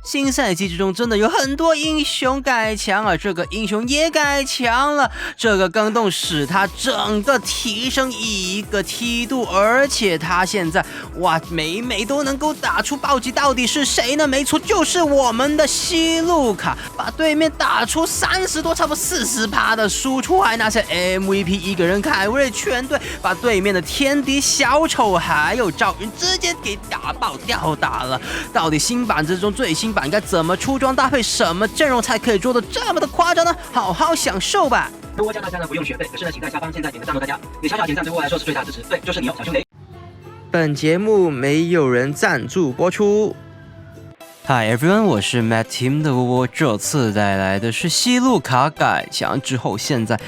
新赛季之中真的有很多英雄改强啊，这个英雄也改强了，这个更动使他整个提升一个梯度，而且他现在哇每都能够打出暴击，到底是谁呢？没错，就是我们的西路卡，把对面打出30多，差不多40%的输出，还拿下 MVP， 一个人凯瑞全队，把对面的天敌小丑还有赵云直接给打爆吊打了。到底新版之中最新版应该怎么出装搭配，什么阵容才可以做得这么的夸张呢？好好享受吧。多加大家呢不用学费，可是呢，请在下方现在点个赞哦，大家，你小小点赞对我来说是最大支持，对，就是你哦，小兄弟。本节目没有人赞助播出。Hi everyone， 我是 Matt Team 的我这次带来的是西路卡改强之后，现在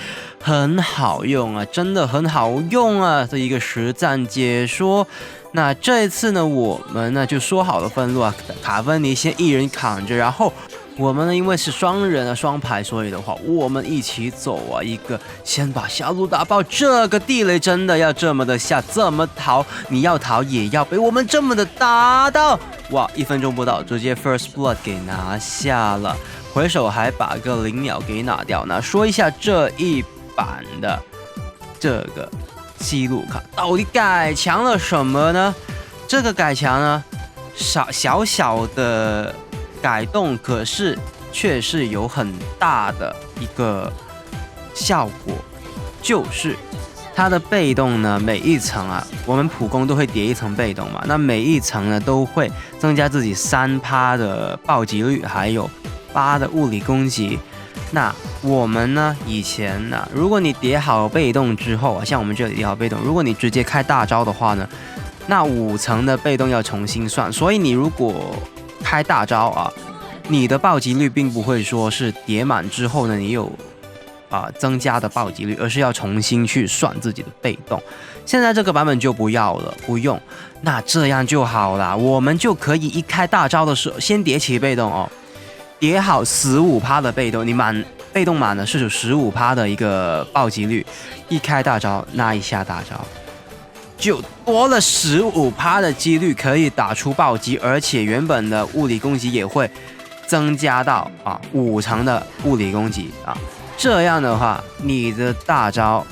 很好用啊，真的很好用啊的一个实战解说。那这一次呢，我们呢就说好了分路啊，卡芬尼先一人扛着，然后我们呢因为是双人啊双排，所以的话我们一起走啊，一个先把小路打爆。这个地雷真的要这么的下，这么逃，你要逃也要被我们这么的打到。哇，1分钟不到直接 First Blood 给拿下了，回手还把个灵鸟给拿掉。那说一下这一版的这个西路卡到底改强了什么呢？这个改强呢，小小的改动，可是却是有很大的一个效果，就是它的被动呢，每一层啊，我们普攻都会叠一层被动嘛，那每一层呢都会增加自己3%的暴击率，还有8的物理攻击。那我们呢？以前呢，如果你叠好被动之后啊，像我们这里叠好被动，如果你直接开大招的话呢，那5层的被动要重新算。所以你如果开大招啊，你的暴击率并不会说是叠满之后呢，你有增加的暴击率，而是要重新去算自己的被动。现在这个版本就不要了，不用。那这样就好了，我们就可以一开大招的时候先叠起被动哦。叠好15%的被动，你被动满了是有15%的一个暴击率，一开大招那一下大招就多了15%的几率可以打出暴击，而且原本的物理攻击也会增加到5层的物理攻击啊，这样的话你的大招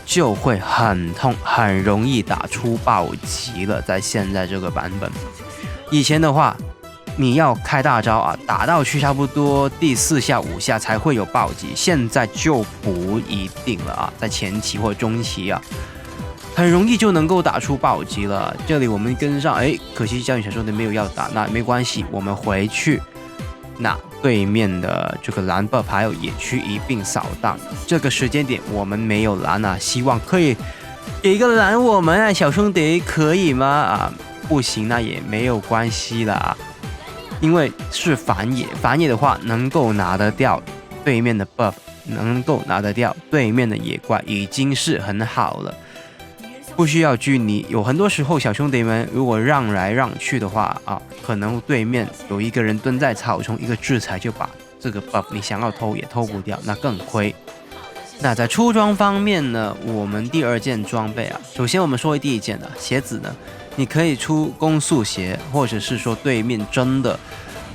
就会很痛，很容易打出暴击了。在现在这个版本，以前的话你要开大招啊，打到去差不多第4下5下才会有暴击，现在就不一定了啊，在前期或中期啊，很容易就能够打出暴击了。这里我们跟上，可惜教育小说的没有要打，那没关系，我们回去那对面的这个蓝 buff 还有野区一并扫荡。这个时间点我们没有蓝啊，希望可以给一个蓝我们啊，小兄弟可以吗？不行那也没有关系了啊。因为是反野的话能够拿得掉对面的 buff， 能够拿得掉对面的野怪已经是很好了，不需要拘泥。有很多时候小兄弟们如果让来让去的话可能对面有一个人蹲在草丛，一个制裁就把这个 buff 你想要偷也偷不掉，那更亏。那在出装方面呢，我们第2件装备首先我们说第1件鞋子呢，你可以出攻速鞋，或者是说对面真的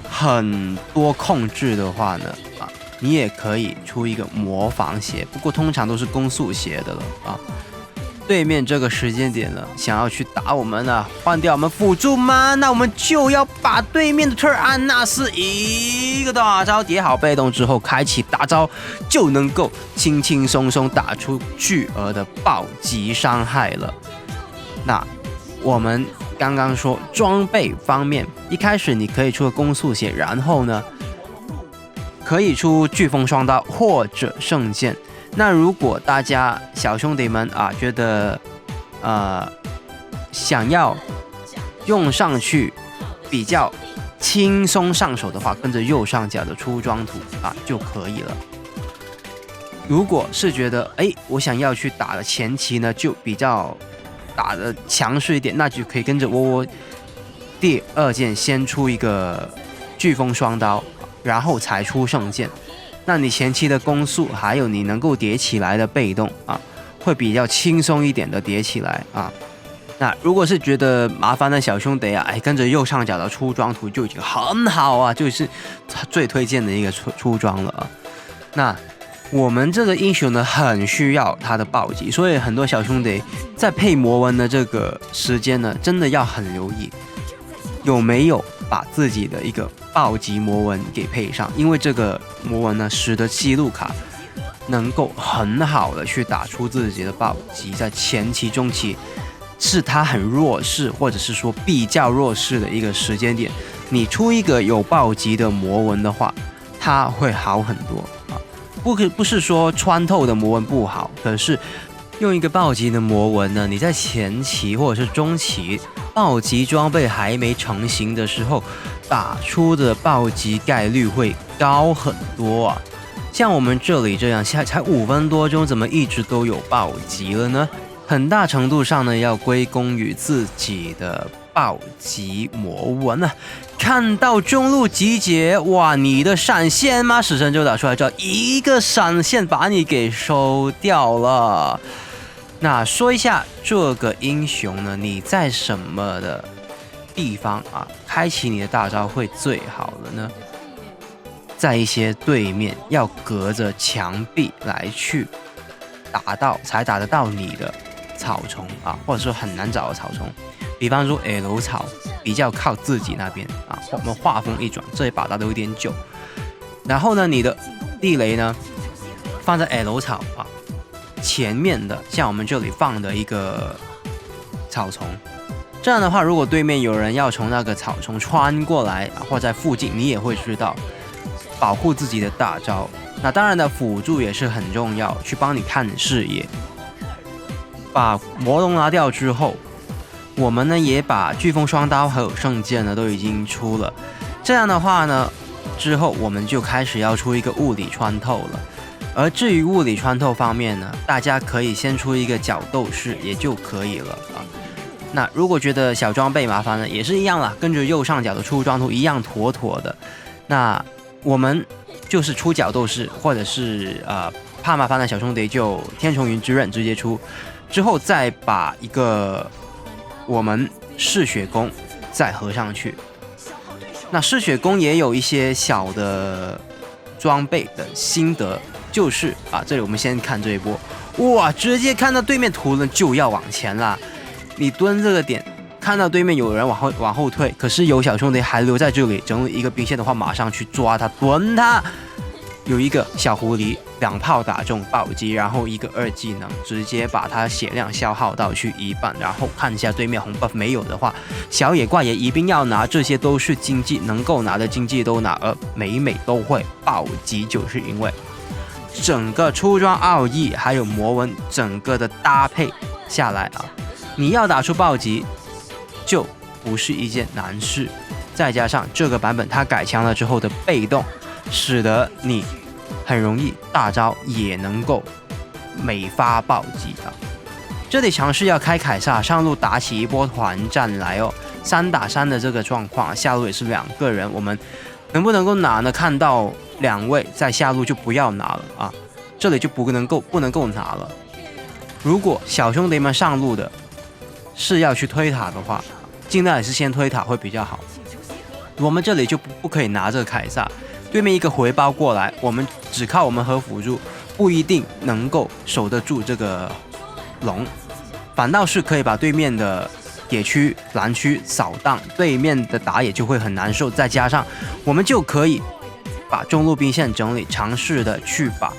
很多控制的话呢你也可以出一个模仿鞋，不过通常都是攻速鞋的了对面这个时间点了，想要去打我们换掉我们辅助吗？那我们就要把对面的特安纳斯一个大招叠好被动之后，开启大招就能够轻轻松松打出巨额的暴击伤害了。那我们刚刚说装备方面，一开始你可以出个攻速鞋，然后呢可以出飓风双刀或者圣剑。那如果大家小兄弟们觉得想要用上去比较轻松上手的话，跟着右上角的出装图就可以了。如果是觉得我想要去打的前期呢就比较打的强势一点，那就可以跟着我第2件先出一个飓风双刀，然后才出圣剑。那你前期的攻速还有你能够叠起来的被动会比较轻松一点的叠起来那如果是觉得麻烦的小兄弟啊，跟着右上角的出装图就已经很好啊，就是最推荐的一个出装了啊。那我们这个英雄呢，很需要他的暴击，所以很多小兄弟在配魔纹的这个时间呢，真的要很留意有没有把自己的一个暴击魔纹给配上，因为这个魔纹呢，使得西路卡能够很好的去打出自己的暴击，在前期、中期。是他很弱势，或者是说比较弱势的一个时间点，你出一个有暴击的魔纹的话，它会好很多啊。不是说穿透的魔纹不好，可是用一个暴击的魔纹呢，你在前期或者是中期暴击装备还没成型的时候，打出的暴击概率会高很多啊。像我们这里这样，才5分多钟，怎么一直都有暴击了呢？很大程度上呢，要归功于自己的暴击魔纹啊！看到中路集结，哇，你的闪现吗？死神就打出来，这一个闪现把你给收掉了。那说一下这个英雄呢，你在什么的地方啊，开启你的大招会最好的呢？在一些对面要隔着墙壁来去才打得到你的草丛啊，或者说很难找的草丛，比方说 L 草比较靠自己那边啊，我们画风一转，这一把打得有点久。然后呢，你的地雷呢放在 L 草啊前面的，像我们这里放的一个草丛。这样的话，如果对面有人要从那个草丛穿过来啊，或在附近，你也会知道保护自己的大招。那当然的辅助也是很重要，去帮你看视野。把魔龙拿掉之后，我们呢也把飓风双刀还有圣剑呢都已经出了。这样的话呢，之后我们就开始要出一个物理穿透了。而至于物理穿透方面呢，大家可以先出一个角斗士也就可以了啊。那如果觉得小装备麻烦呢，也是一样啦，跟着右上角的出装图一样妥妥的。那我们就是出角斗士，或者是怕麻烦的小兄弟就天穹云之刃直接出。之后再把一个我们嗜血弓再合上去。那嗜血弓也有一些小的装备的心得，就是这里我们先看这一波，哇，直接看到对面图呢就要往前啦。你蹲这个点，看到对面有人往后退，可是有小兄弟还留在这里整理一个兵线的话，马上去抓他蹲他。有一个小狐狸2炮打中暴击，然后一个2技能直接把他血量消耗到去1半，然后看一下对面红 buff 没有的话，小野怪也一并要拿，这些都是经济能够拿的经济都拿，而每都会暴击，就是因为整个出装奥义还有魔纹整个的搭配下来你要打出暴击就不是一件难事，再加上这个版本它改强了之后的被动，使得你很容易大招也能够每发暴击这里尝试要开凯撒上路打起一波团战来3打3的这个状况，下路也是2个人，我们能不能够拿呢？看到2位在下路就不要拿了这里就不能够拿了。如果小兄弟们上路的是要去推塔的话，尽量也是先推塔会比较好。我们这里就不可以拿这个凯撒。对面一个回包过来，我们只靠我们和辅助不一定能够守得住这个龙，反倒是可以把对面的野区蓝区扫荡，对面的打野就会很难受。再加上我们就可以把中路兵线整理，尝试的去把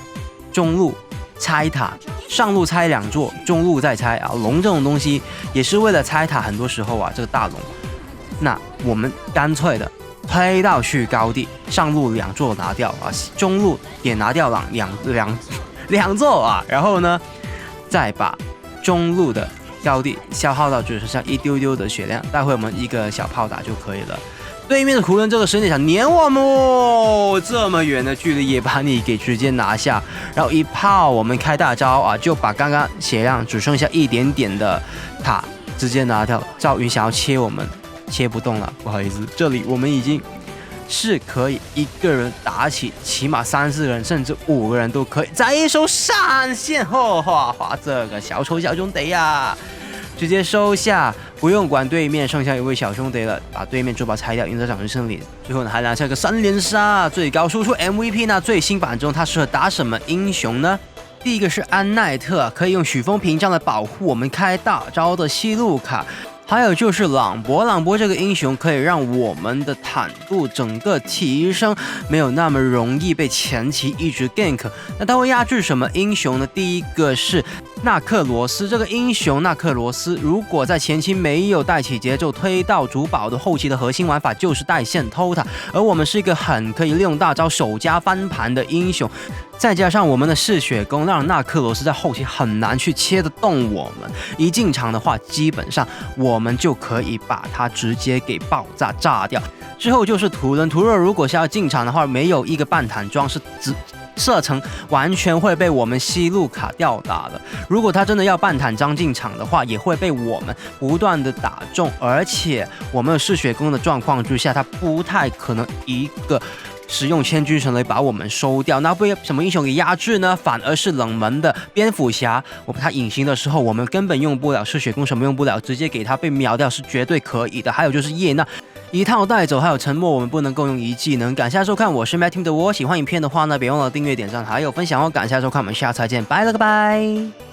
中路拆塔，上路拆2座，中路再拆龙这种东西也是为了拆塔，很多时候这个大龙，那我们干脆的推到去高地，上路2座拿掉中路也拿掉两座然后呢，再把中路的高地消耗到只剩下一丢丢的血量，待会我们一个小炮打就可以了。对面的湖人这个时间想撵我们这么远的距离也把你给直接拿下，然后一炮我们开大招就把刚刚血量只剩下一点点的塔直接拿掉。赵云想要切我们切不动了，不好意思，这里我们已经是可以一个人打起起码3、4人甚至5个人都可以，再一手闪现，哗，这个小丑小兄弟直接收下，不用管对面剩下一位小兄弟了，把对面主堡拆掉，赢得掌声胜利。最后呢，还拿下个3连杀，最高输出 MVP。那最新版中他适合打什么英雄呢？第一个是安奈特，可以用许风屏障来保护我们开大招的西路卡。还有就是朗博，朗博这个英雄可以让我们的坦度整个提升，没有那么容易被前期一直 gank。那他会压制什么英雄呢？第一个是纳克罗斯，这个英雄纳克罗斯如果在前期没有带起节奏推到主堡的后期的核心玩法就是带线偷塔，而我们是一个很可以利用大招首加翻盘的英雄。再加上我们的嗜血弓，让纳克罗斯在后期很难去切得动我们。一进场的话，基本上我们就可以把它直接给爆炸炸掉。之后就是图伦，图伦如果是要进场的话，没有一个半坦装是射程完全会被我们西路卡吊打的。如果他真的要半坦装进场的话，也会被我们不断的打中，而且我们有嗜血弓的状况之下，他不太可能一个使用千钧神雷把我们收掉。那被什么英雄给压制呢？反而是冷门的蝙蝠侠。他隐形的时候，我们根本用不了嗜血弓，什么用不了，直接给他被秒掉是绝对可以的。还有就是叶娜一套带走，还有沉默，我们不能够用一技能。感谢收看，我是 Matt Team 的我。喜欢影片的话呢，别忘了订阅、点赞，还有分享哦。感谢收看，我们下次再见，拜了个拜。